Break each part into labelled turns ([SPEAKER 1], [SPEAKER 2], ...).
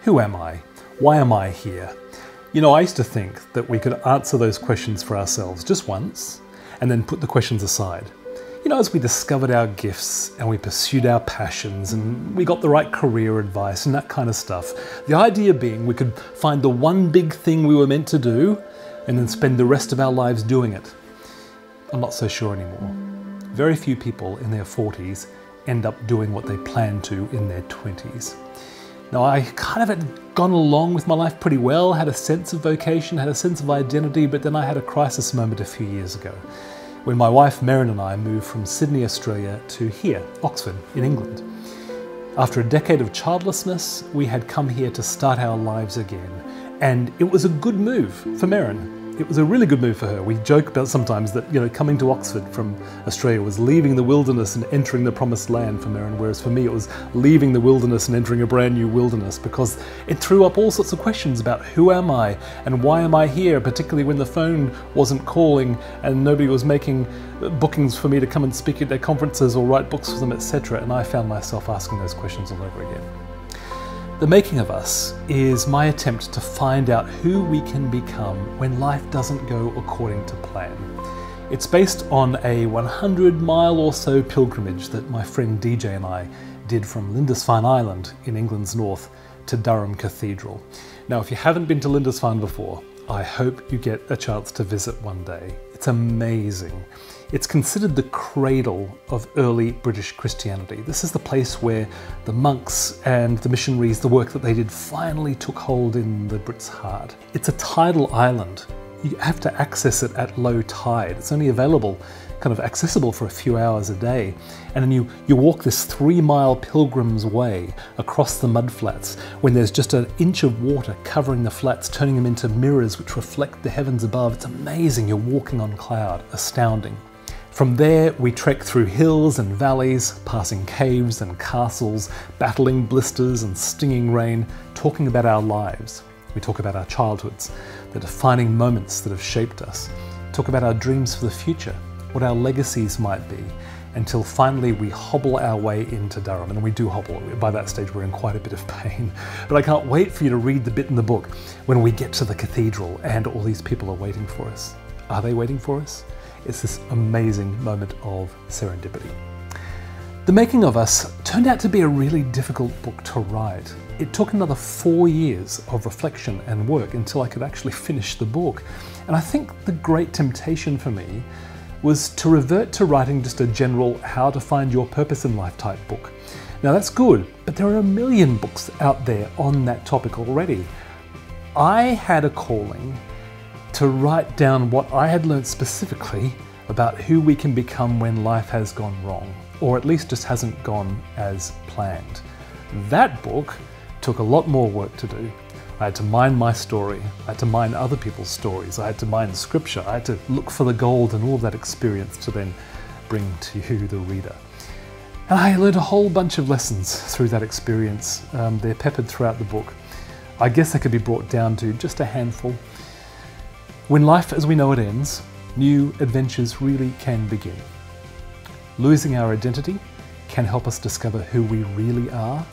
[SPEAKER 1] Who am I? Why am I here? You know, I used to think that we could answer those questions for ourselves just once and then put the questions aside. You know, as we discovered our gifts and we pursued our passions and we got the right career advice and that kind of stuff. The idea being we could find the one big thing we were meant to do and then spend the rest of our lives doing it. I'm not so sure anymore. Very few people in their 40s end up doing what they plan to in their 20s. Now, I kind of had gone along with my life pretty well, had a sense of vocation, had a sense of identity, but then I had a crisis moment a few years ago when my wife Merrin and I moved from Sydney, Australia to here, Oxford, in England. After a decade of childlessness, we had come here to start our lives again, and it was a good move for Merrin. It was a really good move for her. We joke about sometimes that, you know, coming to Oxford from Australia was leaving the wilderness and entering the promised land for Merrin, whereas for me it was leaving the wilderness and entering a brand new wilderness, because it threw up all sorts of questions about who am I and why am I here, particularly when the phone wasn't calling and nobody was making bookings for me to come and speak at their conferences or write books for them, etc. And I found myself asking those questions all over again. The Making of Us is my attempt to find out who we can become when life doesn't go according to plan. It's based on a 100-mile or so pilgrimage that my friend DJ and I did from Lindisfarne Island in England's north to Durham Cathedral. Now, if you haven't been to Lindisfarne before, I hope you get a chance to visit one day. It's amazing. It's considered the cradle of early British Christianity. This is the place where the monks and the missionaries, the work that they did, finally took hold in the Brits' heart. It's a tidal island. You have to access it at low tide. It's only available, kind of accessible for a few hours a day. And then you walk this 3-mile pilgrim's way across the mudflats when there's just an inch of water covering the flats, turning them into mirrors which reflect the heavens above. It's amazing. You're walking on cloud. Astounding. From there, we trek through hills and valleys, passing caves and castles, battling blisters and stinging rain, talking about our lives. We talk about our childhoods, the defining moments that have shaped us, talk about our dreams for the future, what our legacies might be, until finally we hobble our way into Durham. And we do hobble. By that stage, we're in quite a bit of pain. But I can't wait for you to read the bit in the book when we get to the cathedral and all these people are waiting for us. Are they waiting for us? It's this amazing moment of serendipity. The Making of Us turned out to be a really difficult book to write. It took another 4 years of reflection and work until I could actually finish the book. And I think the great temptation for me was to revert to writing just a general how to find your purpose in life type book. Now that's good, but there are a million books out there on that topic already. I had a calling to write down what I had learned specifically about who we can become when life has gone wrong, or at least just hasn't gone as planned. That book took a lot more work to do. I had to mine my story, I had to mine other people's stories, I had to mine scripture, I had to look for the gold and all of that experience to then bring to you, the reader. And I learned a whole bunch of lessons through that experience. They're peppered throughout the book. I guess they could be brought down to just a handful. When life as we know it ends, new adventures really can begin. Losing our identity can help us discover who we really are,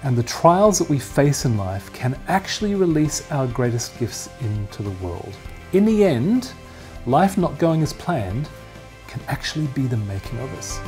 [SPEAKER 1] and the trials that we face in life can actually release our greatest gifts into the world. In the end, life not going as planned can actually be the making of us.